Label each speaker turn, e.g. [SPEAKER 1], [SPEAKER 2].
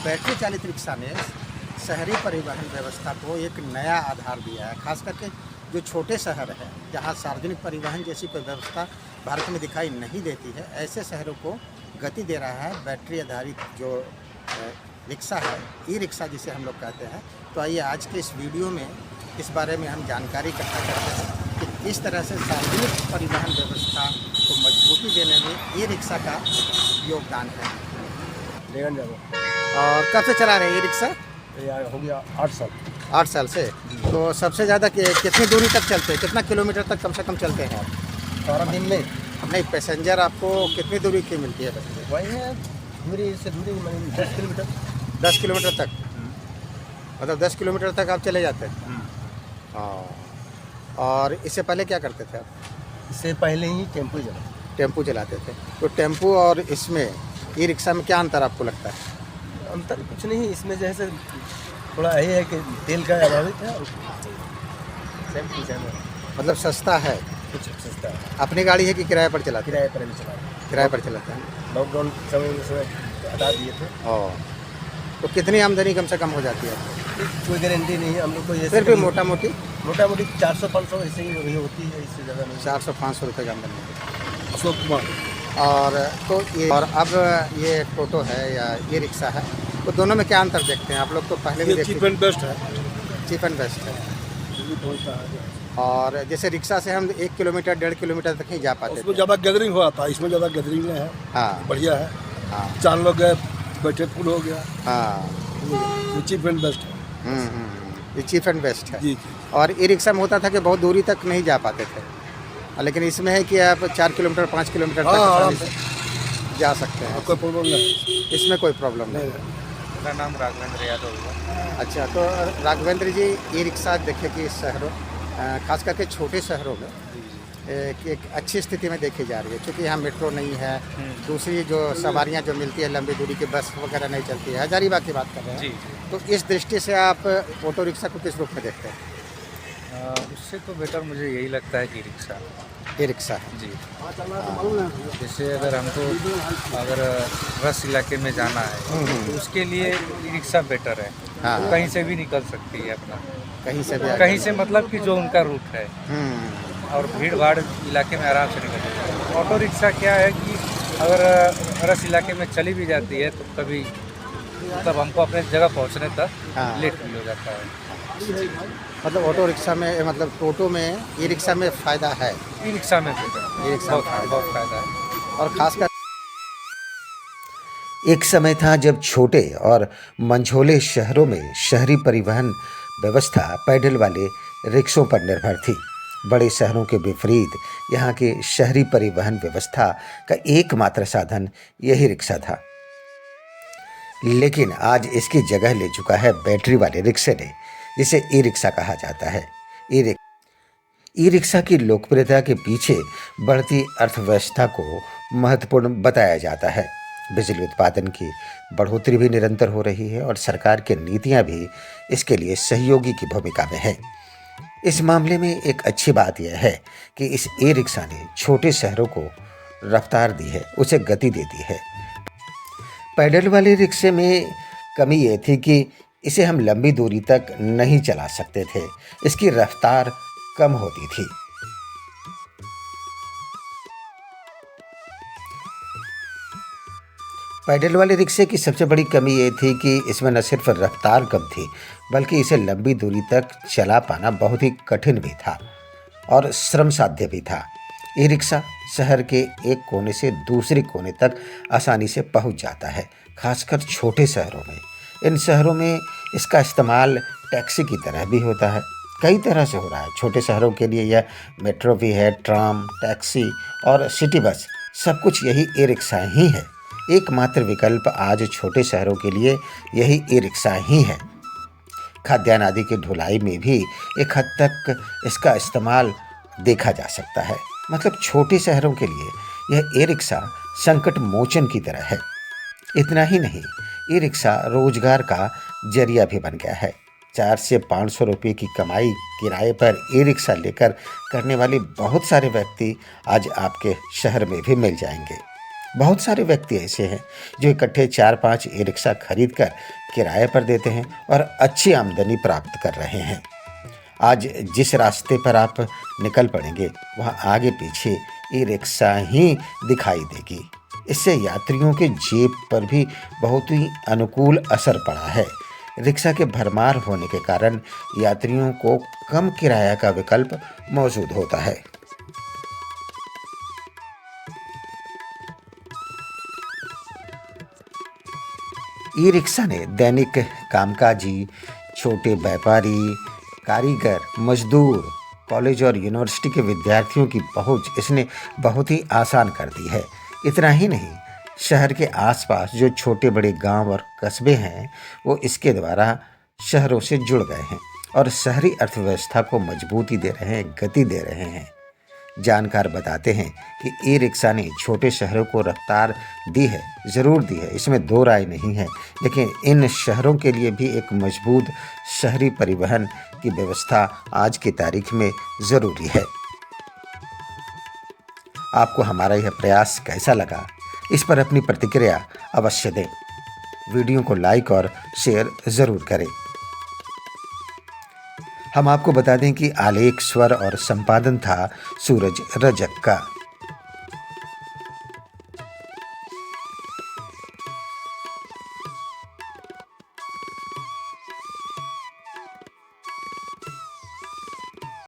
[SPEAKER 1] Battery चालित rickshaw ने शहरी परिवहन व्यवस्था को एक नया आधार दिया है। खास करके जो छोटे शहर हैं, जहां सार्वजनिक परिवहन जैसी कोई व्यवस्था भारत में दिखाई नहीं देती है, ऐसे शहरों को गति दे रहा है बैटरी आधारित जो रिक्शा है, ई रिक्शा जिसे हम लोग कहते हैं। तो आइए आज के इस वीडियो में इस बारे में हम जानकारी इकट्ठा करते हैं कि इस तरह से सार्वजनिक परिवहन व्यवस्था को मजबूती देने में ई रिक्शा का योगदान है। और कब से चला रहे हैं ई रिक्शा?
[SPEAKER 2] हो गया 8 साल।
[SPEAKER 1] 8 साल से। तो सबसे ज़्यादा कितनी दूरी तक चलते हैं, कितना किलोमीटर तक कम से कम चलते हैं?
[SPEAKER 2] 12 दिन में
[SPEAKER 1] नहीं, पैसेंजर आपको कितनी दूरी की मिलती है? पैसेंजर
[SPEAKER 2] वही है, दूरी से दूरी 10 किलोमीटर।
[SPEAKER 1] 10 किलोमीटर तक, मतलब 10 किलोमीटर तक आप चले जाते हैं। और इससे पहले क्या करते थे आप?
[SPEAKER 2] इससे पहले ही
[SPEAKER 1] टेम्पू चलाते थे। तो टेम्पू और इसमें ई रिक्शा में क्या अंतर आपको लगता है?
[SPEAKER 2] अंतर कुछ नहीं, इसमें जैसे थोड़ा ये है कि तेल का अभावित है और सेम चीज़ है,
[SPEAKER 1] मतलब सस्ता है।
[SPEAKER 2] कुछ सस्ता है।
[SPEAKER 1] अपनी गाड़ी है कि किराए पर चलाते हैं?
[SPEAKER 2] किराए पर भी चला रहे
[SPEAKER 1] किराए पर चलाते हैं।
[SPEAKER 2] हैं। लॉकडाउन समय में हटा दिए थे।
[SPEAKER 1] तो कितनी आमदनी कम से कम हो जाती है?
[SPEAKER 2] कोई गारंटी नहीं है हम लोग को। ये
[SPEAKER 1] फिर भी मोटा मोटी
[SPEAKER 2] 400-500 ऐसे ही होती है, इससे ज़्यादा नहीं।
[SPEAKER 1] 400-500 रुपये का आमदनी होती
[SPEAKER 2] अशोक कुमार।
[SPEAKER 1] है। और तो ये और अब ये टोटो है या ये रिक्शा है, तो दोनों में क्या अंतर देखते हैं आप लोग? तो पहले भी देखते
[SPEAKER 2] चीप एंड बेस्ट है।
[SPEAKER 1] चीप एंड बेस्ट है। और जैसे रिक्शा से हम 1 किलोमीटर 1.5 किलोमीटर तक ही जा पाते
[SPEAKER 2] उसमें
[SPEAKER 1] थे।
[SPEAKER 2] ज़्यादा गैदरिंग हुआ था, इसमें ज़्यादा गैदरिंग नहीं है।
[SPEAKER 1] हाँ
[SPEAKER 2] बढ़िया है।
[SPEAKER 1] हाँ
[SPEAKER 2] 4 लोग गए, बैठे फुल हो गया।
[SPEAKER 1] हाँ।
[SPEAKER 2] ये चीप एंड बेस्ट है।
[SPEAKER 1] ये चीप एंड बेस्ट है।
[SPEAKER 2] जी।
[SPEAKER 1] और ई रिक्शा में होता था कि बहुत दूरी तक नहीं जा पाते थे, लेकिन इसमें है कि आप 4 किलोमीटर 5 किलोमीटर तक आसानी से जा सकते हैं।
[SPEAKER 2] कोई प्रॉब्लम नहीं,
[SPEAKER 1] इसमें कोई प्रॉब्लम नहीं।
[SPEAKER 2] मेरा नाम राघवेंद्र यादव हुआ।
[SPEAKER 1] अच्छा, तो राघवेंद्र जी, ई रिक्शा देखिए कि शहरों, खास करके छोटे शहरों में एक अच्छी स्थिति में देखी जा रही है, क्योंकि यहाँ मेट्रो नहीं है। दूसरी जो सवारियाँ जो मिलती है लंबी दूरी की, बस वगैरह नहीं चलती है। हजारीबाग की बात कर रहे हैं। तो इस दृष्टि से आप ऑटो रिक्शा को किस रूप में देखते हैं?
[SPEAKER 3] उससे तो बेटर मुझे यही लगता है कि रिक्शा।
[SPEAKER 1] ई रिक्शा है
[SPEAKER 3] जी। जैसे अगर हमको रस इलाके में जाना है तो उसके लिए ई रिक्शा बेटर है।
[SPEAKER 1] हाँ।
[SPEAKER 3] कहीं से भी निकल सकती है अपना,
[SPEAKER 1] कहीं से भी
[SPEAKER 3] कहीं से मतलब कि जो उनका रूट है, और भीड़ भाड़ इलाके में आराम से निकल जाती है। ऑटो रिक्शा क्या है कि अगर रस इलाके में चली भी जाती है तो कभी मतलब हमको अपने जगह पहुंचने तक लेट भी हो जाता है।
[SPEAKER 1] मतलब ऑटो रिक्शा में, मतलब टोटो में, ई रिक्शा में फ़ायदा है।
[SPEAKER 3] ई रिक्शा में बेटर,
[SPEAKER 1] ई रिक्शा में
[SPEAKER 3] बहुत फ़ायदा है।
[SPEAKER 1] और ख़ासकर
[SPEAKER 4] एक समय था जब छोटे और मंझोले शहरों में शहरी परिवहन व्यवस्था पैडल वाले रिक्शों पर निर्भर थी। बड़े शहरों के विपरीत यहाँ के शहरी परिवहन व्यवस्था का एकमात्र साधन यही रिक्शा था। लेकिन आज इसकी जगह ले चुका है बैटरी वाले रिक्शे ने, जिसे ई रिक्शा कहा जाता है। ई रिक्शा की लोकप्रियता के पीछे बढ़ती अर्थव्यवस्था को महत्वपूर्ण बताया जाता है। बिजली उत्पादन की बढ़ोतरी भी निरंतर हो रही है और सरकार की नीतियां भी इसके लिए सहयोगी की भूमिका में है। इस मामले में एक अच्छी बात यह है कि इस ई रिक्शा ने छोटे शहरों को रफ्तार दी है, उसे गति दे दी है। पैडल वाले रिक्शे में कमी ये थी कि इसे हम लंबी दूरी तक नहीं चला सकते थे, इसकी रफ्तार कम होती थी। पैडल वाले रिक्शे की सबसे बड़ी कमी ये थी कि इसमें न सिर्फ रफ्तार कम थी, बल्कि इसे लंबी दूरी तक चला पाना बहुत ही कठिन भी था और श्रम साध्य भी था। ई रिक्शा शहर के एक कोने से दूसरे कोने तक आसानी से पहुंच जाता है, खासकर छोटे शहरों में। इन शहरों में इसका इस्तेमाल टैक्सी की तरह भी होता है, कई तरह से हो रहा है। छोटे शहरों के लिए यह मेट्रो भी है, ट्राम, टैक्सी और सिटी बस, सब कुछ यही ई रिक्शा ही है। एकमात्र विकल्प आज छोटे शहरों के लिए यही ई रिक्शा ही है। खाद्यान्न आदि की ढुलाई में भी एक हद तक इसका इस्तेमाल देखा जा सकता है। मतलब छोटे शहरों के लिए यह ई रिक्शा संकट मोचन की तरह है। इतना ही नहीं, ई रिक्शा रोजगार का जरिया भी बन गया है। 400 से 500 रुपये की कमाई किराए पर ई रिक्शा लेकर करने वाले बहुत सारे व्यक्ति आज आपके शहर में भी मिल जाएंगे। बहुत सारे व्यक्ति ऐसे हैं जो इकट्ठे 4-5 ई रिक्शा खरीद कर किराए पर देते हैं और अच्छी आमदनी प्राप्त कर रहे हैं। आज जिस रास्ते पर आप निकल पड़ेंगे वहाँ आगे पीछे ई रिक्शा ही दिखाई देगी। इससे यात्रियों के जेब पर भी बहुत ही अनुकूल असर पड़ा है। रिक्शा के भरमार होने के कारण यात्रियों को कम किराया का विकल्प मौजूद होता है। ई रिक्शा ने दैनिक कामकाजी, छोटे व्यापारी, कारीगर, मजदूर, कॉलेज और यूनिवर्सिटी के विद्यार्थियों की पहुंच इसने बहुत ही आसान कर दी है। इतना ही नहीं, शहर के आसपास जो छोटे बड़े गांव और कस्बे हैं वो इसके द्वारा शहरों से जुड़ गए हैं और शहरी अर्थव्यवस्था को मजबूती दे रहे हैं, गति दे रहे हैं। जानकार बताते हैं कि ई रिक्शा ने छोटे शहरों को रफ्तार दी है, ज़रूर दी है, इसमें दो राय नहीं है, लेकिन इन शहरों के लिए भी एक मजबूत शहरी परिवहन की व्यवस्था आज की तारीख में ज़रूरी है। आपको हमारा यह प्रयास कैसा लगा, इस पर अपनी प्रतिक्रिया अवश्य दें। वीडियो को लाइक और शेयर ज़रूर करें। हम आपको बता दें कि आलेख, स्वर और संपादन था सूरज रजक का।